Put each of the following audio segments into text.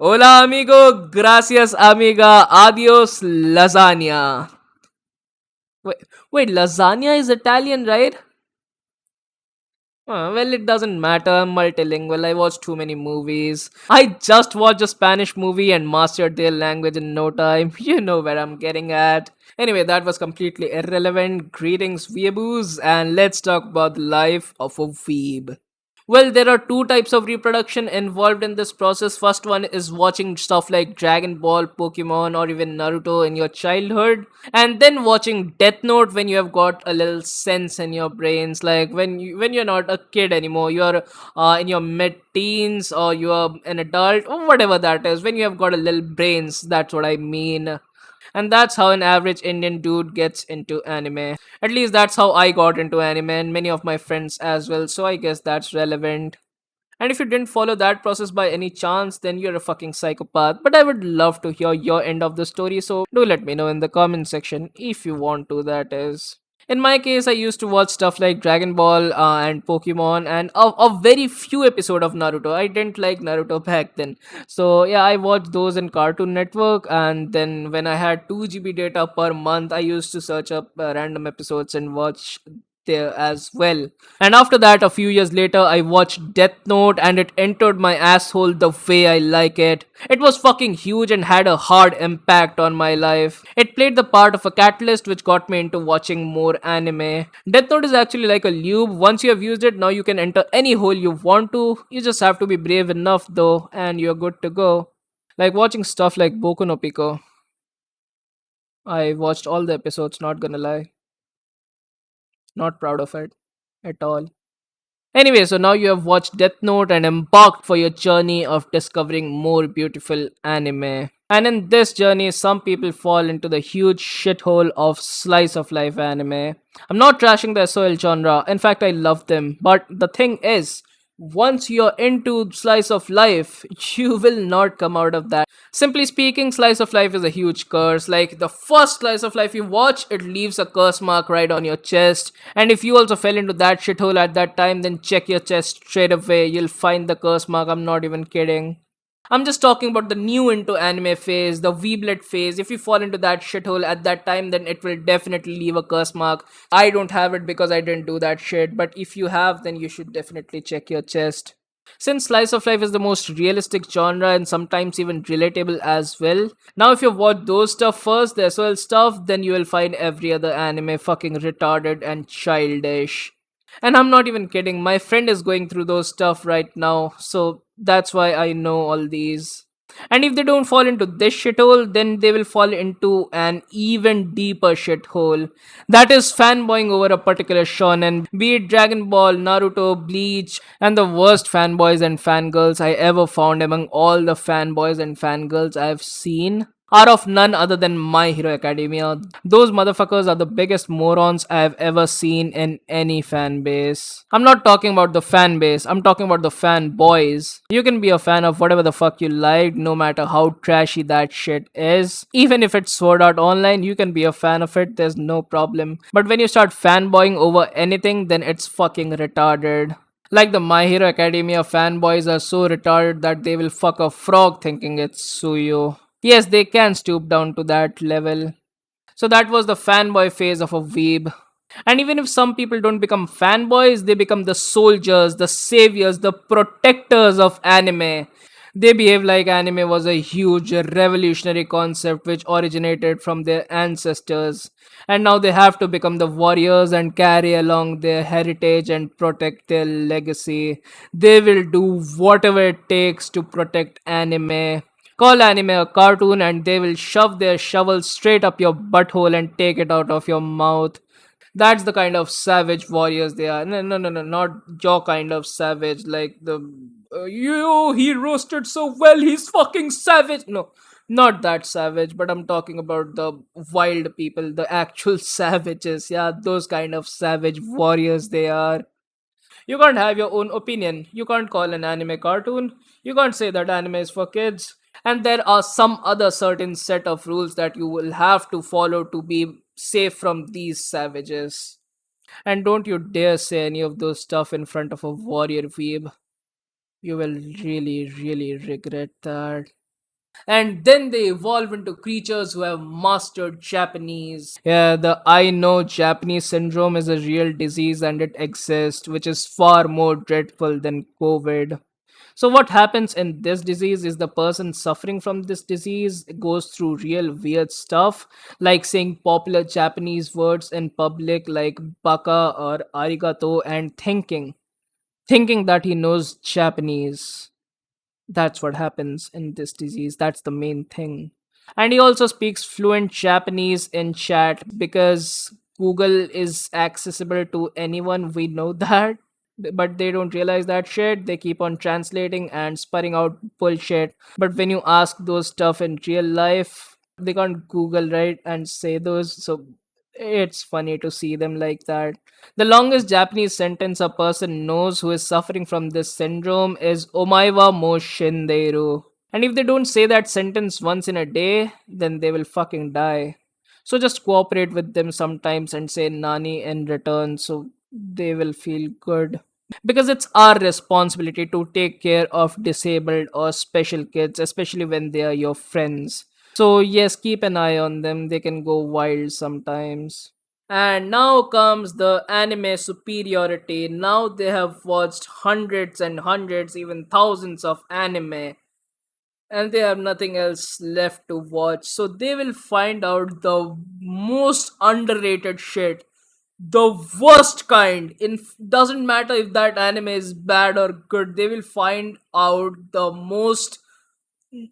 Hola amigo, gracias amiga, adios lasagna. Wait, wait, lasagna is Italian, right? Well, it doesn't matter. I'm multilingual. I watch too many movies. I just watched a Spanish movie and mastered their language in no time. You know where I'm getting at. Anyway, that was completely irrelevant. Greetings, weeaboos, and let's talk about the life of a weeb. Well, there are two types of reproduction involved in this process. First one is watching stuff like Dragon Ball, Pokemon, or even Naruto in your childhood, and then watching Death Note when you have got a little sense in your brains, like when you're not a kid anymore, you're in your mid-teens or you are an adult or whatever that is. When you have got a little brains, that's what I mean. And that's how an average Indian dude gets into anime. At least that's how I got into anime, and many of my friends as well, so I guess that's relevant. And if you didn't follow that process by any chance, then you're a fucking psychopath. But I would love to hear your end of the story, so do let me know in the comment section if you want to, that is. In my case, I used to watch stuff like Dragon Ball and Pokemon and a very few episode of Naruto. I didn't like Naruto back then. So yeah, I watched those in Cartoon Network, and then when I had 2 GB data per month, I used to search up random episodes and watch there as well. And after that, a few years later, I watched Death Note and it entered my asshole the way I like it. It was fucking huge and had a hard impact on my life. It played the part of a catalyst which got me into watching more anime. Death Note is actually like a lube. Once you have used it, now you can enter any hole you want to. You just have to be brave enough though, and you're good to go. Like watching stuff like Boku no Pico. I watched all the episodes, not gonna lie. Not proud of it at all. Anyway, so now you have watched Death Note and embarked for your journey of discovering more beautiful anime. And in this journey, some people fall into the huge shithole of slice of life anime. I'm not trashing the SOL genre, in fact, I love them. But the thing is, once you're into slice of life, you will not come out of that. Simply speaking, slice of life is a huge curse. Like the first slice of life you watch, it leaves a curse mark right on your chest. And if you also fell into that shithole at that time, then check your chest straight away. You'll find the curse mark. I'm not even kidding. I'm just talking about the new into anime phase, the Weeblet phase. If you fall into that shithole at that time, then it will definitely leave a curse mark. I don't have it because I didn't do that shit, but if you have, then you should definitely check your chest. Since slice of life is the most realistic genre and sometimes even relatable as well, now if you watch those stuff first, the SOL stuff, then you will find every other anime fucking retarded and childish. And I'm not even kidding, my friend is going through those stuff right now, so that's why I know all these. And if they don't fall into this shithole, then they will fall into an even deeper shithole. That is fanboying over a particular shonen, be it Dragon Ball, Naruto, Bleach, and the worst fanboys and fangirls I ever found among all the fanboys and fangirls I've seen are of none other than My Hero Academia. Those motherfuckers are the biggest morons I have ever seen in any fan base. I'm not talking about the fan base, I'm talking about the fanboys. You can be a fan of whatever the fuck you like, no matter how trashy that shit is. Even if it's Sword Art Online, you can be a fan of it, there's no problem. But when you start fanboying over anything, then it's fucking retarded. Like the My Hero Academia fanboys are so retarded that they will fuck a frog thinking it's Suyo. Yes, they can stoop down to that level. So that was the fanboy phase of a weeb. And even if some people don't become fanboys, they become the soldiers, the saviors, the protectors of anime. They behave like anime was a huge revolutionary concept which originated from their ancestors. And now they have to become the warriors and carry along their heritage and protect their legacy. They will do whatever it takes to protect anime. Call anime a cartoon and they will shove their shovel straight up your butthole and take it out of your mouth. That's the kind of savage warriors they are. No, no, no, no, not your kind of savage. Like the he roasted so well, he's fucking savage. No, not that savage. But I'm talking about the wild people, the actual savages. Yeah, those kind of savage warriors they are. You can't have your own opinion. You can't call an anime cartoon. You can't say that anime is for kids. And there are some other certain set of rules that you will have to follow to be safe from these savages. And don't you dare say any of those stuff in front of a warrior weeb. You will really, really regret that. And then they evolve into creatures who have mastered Japanese. Yeah, the I know Japanese syndrome is a real disease and it exists, which is far more dreadful than COVID. So, what happens in this disease is the person suffering from this disease goes through real weird stuff, like saying popular Japanese words in public, like baka or arigato, and thinking that he knows Japanese. That's what happens in this disease. That's the main thing. And he also speaks fluent Japanese in chat because Google is accessible to anyone. We know that. But they don't realize that shit. They keep on translating and spurring out bullshit. But when you ask those stuff in real life, they can't Google, right? And say those. So it's funny to see them like that. The longest Japanese sentence a person knows who is suffering from this syndrome is Omaiwa mo shinderu. And if they don't say that sentence once in a day, then they will fucking die. So just cooperate with them sometimes and say nani in return so they will feel good. Because it's our responsibility to take care of disabled or special kids, especially when they are your friends. So, yes, keep an eye on them. They can go wild sometimes. And now comes the anime superiority. Now they have watched hundreds and hundreds, even thousands of anime, and they have nothing else left to watch. So they will find out the most underrated shit, the worst kind. In doesn't matter if that anime is bad or good, they will find out the most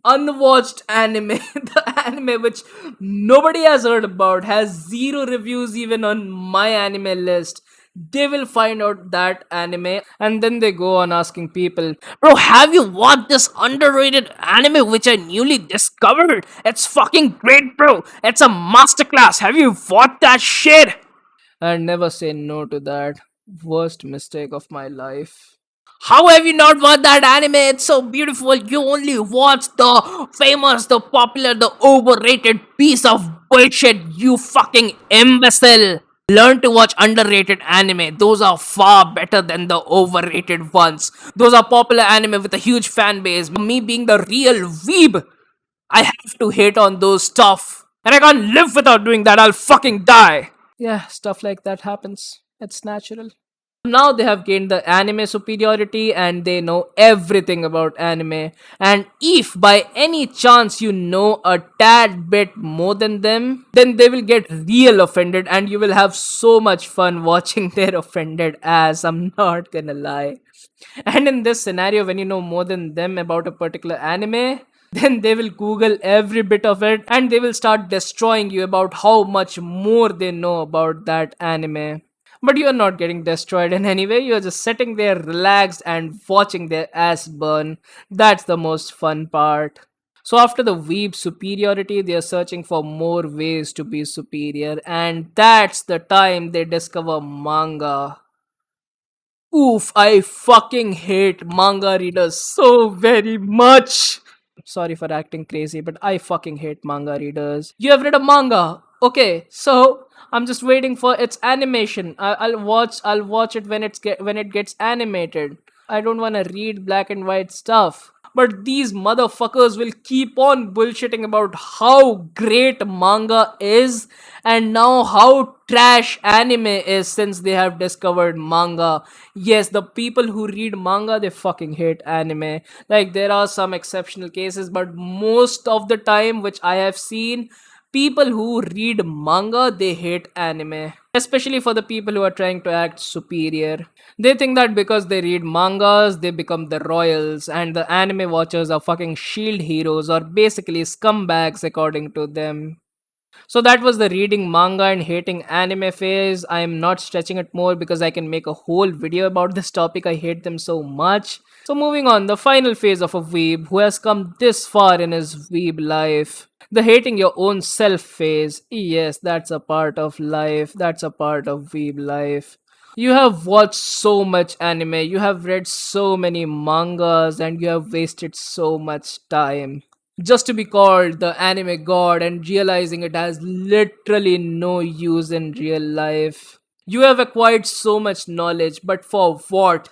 unwatched anime, the anime which nobody has heard about, has zero reviews even on my anime list. They will find out that anime and then they go on asking people, bro, have you watched this underrated anime which I newly discovered? It's fucking great, bro. It's a masterclass. Have you watched that shit? And never say no to that. Worst mistake of my life. How have you not watched that anime? It's so beautiful. You only watch the famous, the popular, the overrated piece of bullshit, you fucking imbecile. Learn to watch underrated anime. Those are far better than the overrated ones. Those are popular anime with a huge fan base. Me being the real weeb, I have to hate on those stuff. And I can't live without doing that. I'll fucking die. Yeah, stuff like that happens. It's natural. Now they have gained the anime superiority and they know everything about anime. And if by any chance you know a tad bit more than them, then they will get real offended and you will have so much fun watching their offended ass. I'm not gonna lie. And in this scenario, when you know more than them about a particular anime, then they will Google every bit of it and they will start destroying you about how much more they know about that anime. But you are not getting destroyed in any way. You are just sitting there relaxed and watching their ass burn. That's the most fun part. So after the weeb superiority, they are searching for more ways to be superior, and that's the time they discover manga. Oof, I fucking hate manga readers so very much. Sorry for acting crazy, but I fucking hate manga readers. You have read a manga. Okay, so I'm just waiting for its animation. I'll watch it when when it gets animated. I don't want to read black and white stuff. But these motherfuckers will keep on bullshitting about how great manga is and now how trash anime is since they have discovered manga. Yes, the people who read manga, they fucking hate anime. Like, there are some exceptional cases, but most of the time, which I have seen, people who read manga, they hate anime. Especially for the people who are trying to act superior. They think that because they read mangas, they become the royals, and the anime watchers are fucking shield heroes or basically scumbags according to them. So that was the reading manga and hating anime phase. I am not stretching it more because I can make a whole video about this topic. I hate them so much. So moving on, the final phase of a weeb who has come this far in his weeb life. The hating your own self phase. Yes, that's a part of life. That's a part of weeb life. You have watched so much anime, you have read so many mangas, and you have wasted so much time just to be called the anime god and realizing it has literally no use in real life. You have acquired so much knowledge, but for what?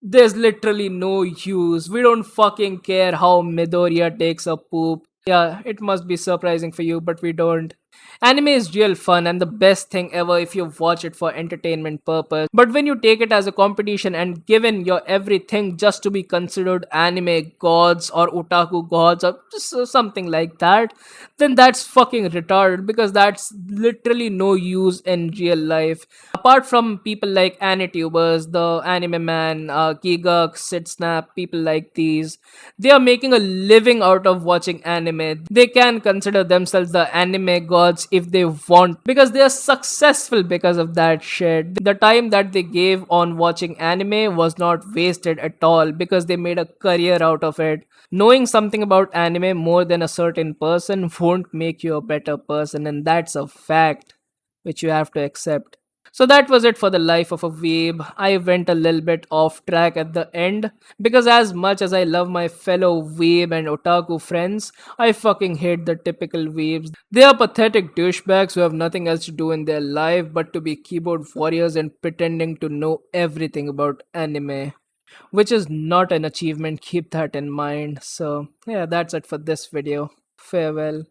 There's literally no use. We don't fucking care how Midoriya takes a poop. Yeah, it must be surprising for you, but we don't. Anime is real fun and the best thing ever if you watch it for entertainment purpose. But when you take it as a competition and given your everything just to be considered anime gods or otaku gods or just something like that, then that's fucking retarded because that's literally no use in real life. Apart from people like AniTubers, the Anime Man, Gigak, Sitsnap, people like these, they are making a living out of watching anime. They can consider themselves the anime gods if they want because they are successful because of that shit. The time that they gave on watching anime was not wasted at all because they made a career out of it. Knowing something about anime more than a certain person won't make you a better person, and that's a fact which you have to accept. So that was it for the life of a weeb. I went a little bit off track at the end because, as much as I love my fellow weeb and otaku friends, I fucking hate the typical weebs. They are pathetic douchebags who have nothing else to do in their life but to be keyboard warriors and pretending to know everything about anime, which is not an achievement. Keep that in mind. So, yeah, that's it for this video. Farewell.